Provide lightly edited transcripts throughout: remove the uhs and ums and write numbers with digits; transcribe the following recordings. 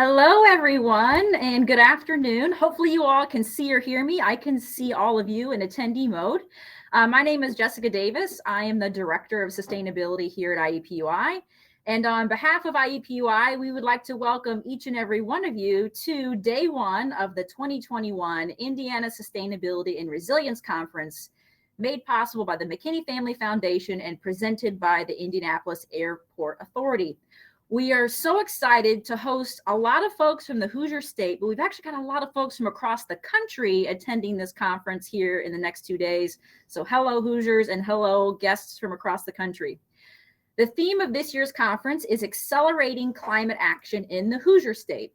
Hello, everyone, and good afternoon. Hopefully you all can see or hear me. I can see all of you in attendee mode. My name is Jessica Davis. I am the Director of Sustainability here at IEPUI. And on behalf of IEPUI, we would like to welcome each and every one of you to day one of the 2021 Indiana Sustainability and Resilience Conference, made possible by the McKinney Family Foundation and presented by the Indianapolis Airport Authority. We are so excited to host a lot of folks from the Hoosier State, but we've actually got a lot of folks from across the country attending this conference here in the next 2 days. So hello, Hoosiers, and hello, guests from across the country. The theme of this year's conference is Accelerating Climate Action in the Hoosier State.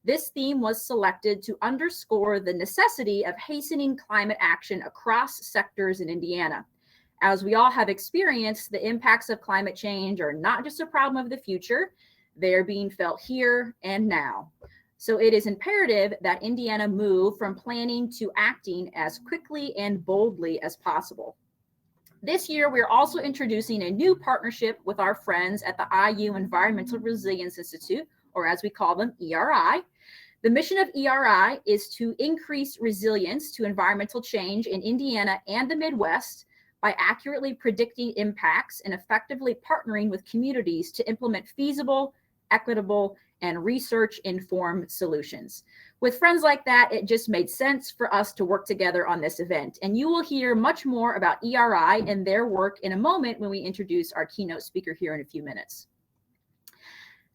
This theme was selected to underscore the necessity of hastening climate action across sectors in Indiana. As we all have experienced, the impacts of climate change are not just a problem of the future, they're being felt here and now. So it is imperative that Indiana move from planning to acting as quickly and boldly as possible. This year, we're also introducing a new partnership with our friends at the IU Environmental Resilience Institute, or as we call them, ERI. The mission of ERI is to increase resilience to environmental change in Indiana and the Midwest by accurately predicting impacts and effectively partnering with communities to implement feasible, equitable, and research-informed solutions. With friends like that, it just made sense for us to work together on this event. And you will hear much more about ERI and their work in a moment when we introduce our keynote speaker here in a few minutes.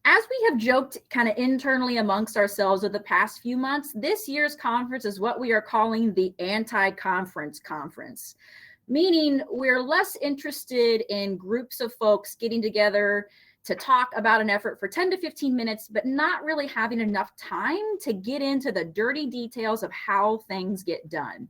As we have joked kind of internally amongst ourselves over the past few months, this year's conference is what we are calling the anti-conference conference. Meaning we're less interested in groups of folks getting together to talk about an effort for 10 to 15 minutes, but not really having enough time to get into the dirty details of how things get done.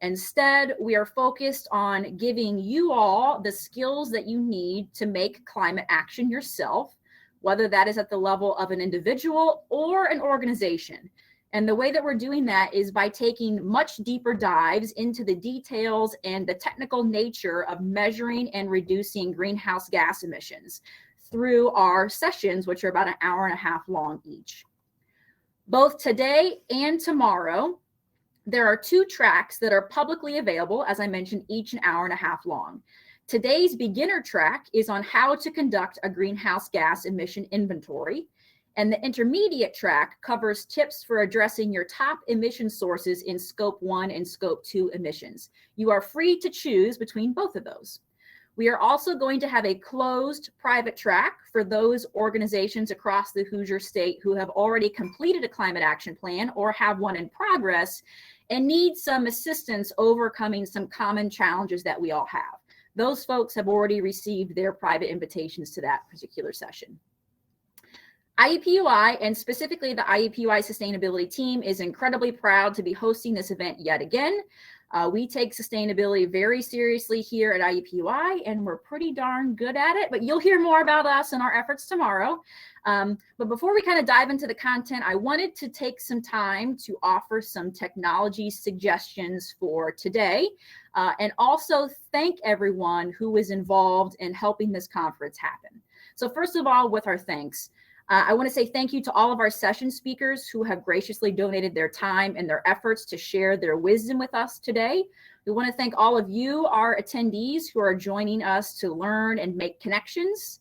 Instead, we are focused on giving you all the skills that you need to make climate action yourself, whether that is at the level of an individual or an organization. And the way that we're doing that is by taking much deeper dives into the details and the technical nature of measuring and reducing greenhouse gas emissions through our sessions, which are about an hour and a half long each. Both today and tomorrow, there are 2 tracks that are publicly available, as I mentioned, each an hour and a half long. Today's beginner track is on how to conduct a greenhouse gas emission inventory. And the intermediate track covers tips for addressing your top emission sources in Scope 1 and Scope 2 emissions. You are free to choose between both of those. We are also going to have a closed private track for those organizations across the Hoosier State who have already completed a climate action plan or have one in progress and need some assistance overcoming some common challenges that we all have. Those folks have already received their private invitations to that particular session. IEPUI, and specifically the IEPUI sustainability team, is incredibly proud to be hosting this event yet again. We take sustainability very seriously here at IEPUI, and we're pretty darn good at it, but you'll hear more about us and our efforts tomorrow. But before we kind of dive into the content, I wanted to take some time to offer some technology suggestions for today, and also thank everyone who was involved in helping this conference happen. So first of all, with our thanks, I want to say thank you to all of our session speakers who have graciously donated their time and their efforts to share their wisdom with us today. We want to thank all of you, our attendees, who are joining us to learn and make connections.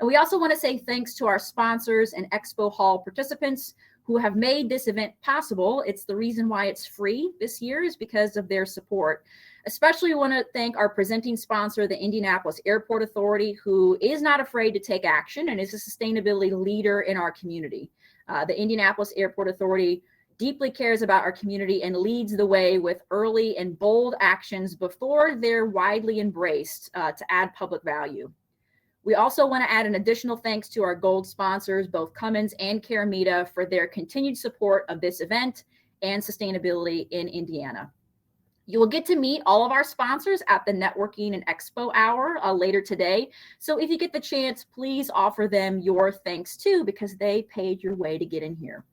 And we also want to say thanks to our sponsors and Expo Hall participants who have made this event possible. It's the reason why it's free this year is because of their support. Especially want to thank our presenting sponsor, the Indianapolis Airport Authority, who is not afraid to take action and is a sustainability leader in our community. The Indianapolis Airport Authority deeply cares about our community and leads the way with early and bold actions before they're widely embraced to add public value. We also want to add an additional thanks to our gold sponsors, both Cummins and Caramita, for their continued support of this event and sustainability in Indiana. You will get to meet all of our sponsors at the Networking and Expo Hour later today. So if you get the chance, please offer them your thanks too, because they paid your way to get in here.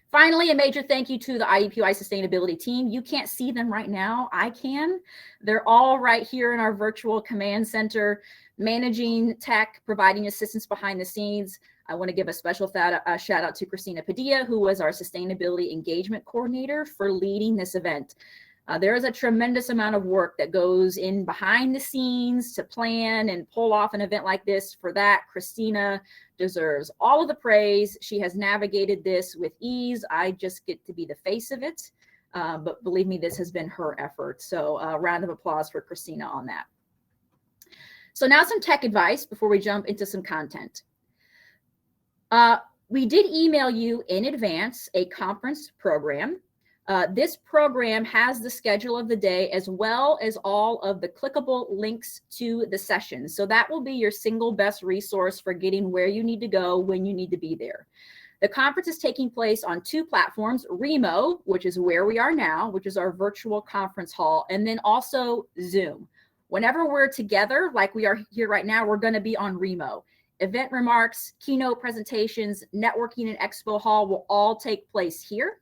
Finally, a major thank you to the IEPUI sustainability team. You can't see them right now. I can. They're all right here in our virtual command center, managing tech, providing assistance behind the scenes. I want to give a special shout out to Christina Padilla, who was our Sustainability Engagement Coordinator, for leading this event. There is a tremendous amount of work that goes in behind the scenes to plan and pull off an event like this. For that, Christina deserves all of the praise. She has navigated this with ease. I just get to be the face of it. But believe me, this has been her effort. So a round of applause for Christina on that. So now some tech advice before we jump into some content. We did email you in advance a conference program. This program has the schedule of the day as well as all of the clickable links to the sessions. So that will be your single best resource for getting where you need to go when you need to be there. The conference is taking place on 2 platforms, Remo, which is where we are now, which is our virtual conference hall, and then also Zoom. Whenever we're together, like we are here right now, we're going to be on Remo. Event remarks, keynote presentations, networking and expo hall will all take place here.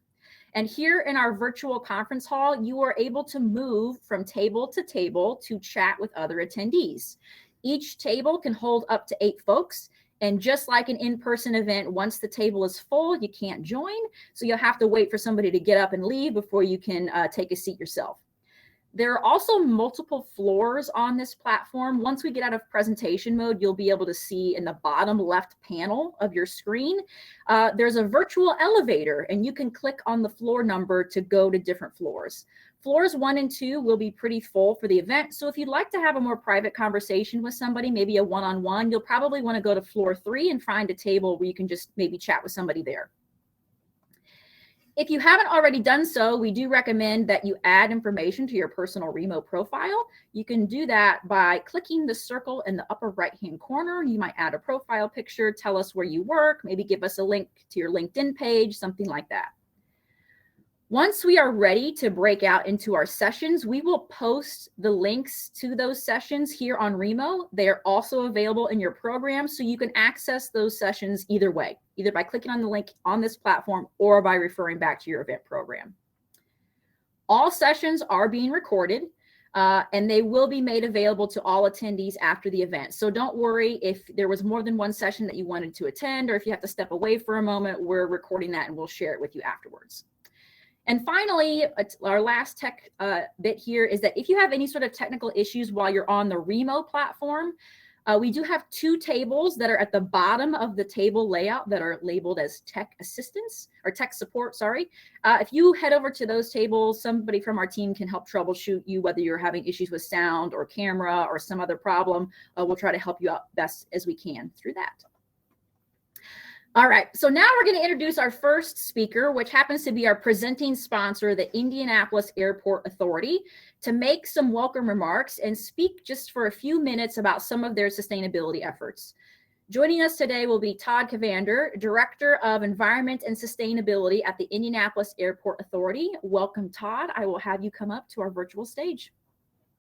And here in our virtual conference hall, you are able to move from table to chat with other attendees. Each table can hold up to 8 folks. And just like an in-person event, once the table is full, you can't join. So you'll have to wait for somebody to get up and leave before you can take a seat yourself. There are also multiple floors on this platform. Once we get out of presentation mode, you'll be able to see in the bottom left panel of your screen, there's a virtual elevator, and you can click on the floor number to go to different floors. Floors 1 and 2 will be pretty full for the event. So if you'd like to have a more private conversation with somebody, maybe a one-on-one, you'll probably want to go to floor 3 and find a table where you can just maybe chat with somebody there. If you haven't already done so, we do recommend that you add information to your personal Remo profile. You can do that by clicking the circle in the upper right-hand corner. You might add a profile picture, tell us where you work, maybe give us a link to your LinkedIn page, something like that. Once we are ready to break out into our sessions, we will post the links to those sessions here on Remo. They are also available in your program, so you can access those sessions either way, either by clicking on the link on this platform or by referring back to your event program. All sessions are being recorded, and they will be made available to all attendees after the event. So don't worry if there was more than one session that you wanted to attend, or if you have to step away for a moment, we're recording that and we'll share it with you afterwards. And finally, our last tech bit here is that if you have any sort of technical issues while you're on the Remo platform, we do have 2 tables that are at the bottom of the table layout that are labeled as tech assistance or tech support, sorry. If you head over to those tables, somebody from our team can help troubleshoot you, whether you're having issues with sound or camera or some other problem. We'll try to help you out best as we can through that. All right, so now we're going to introduce our first speaker, which happens to be our presenting sponsor, the Indianapolis Airport Authority, to make some welcome remarks and speak just for a few minutes about some of their sustainability efforts. Joining us today will be Todd Cavander, Director of Environment and Sustainability at the Indianapolis Airport Authority. Welcome, Todd. I will have you come up to our virtual stage.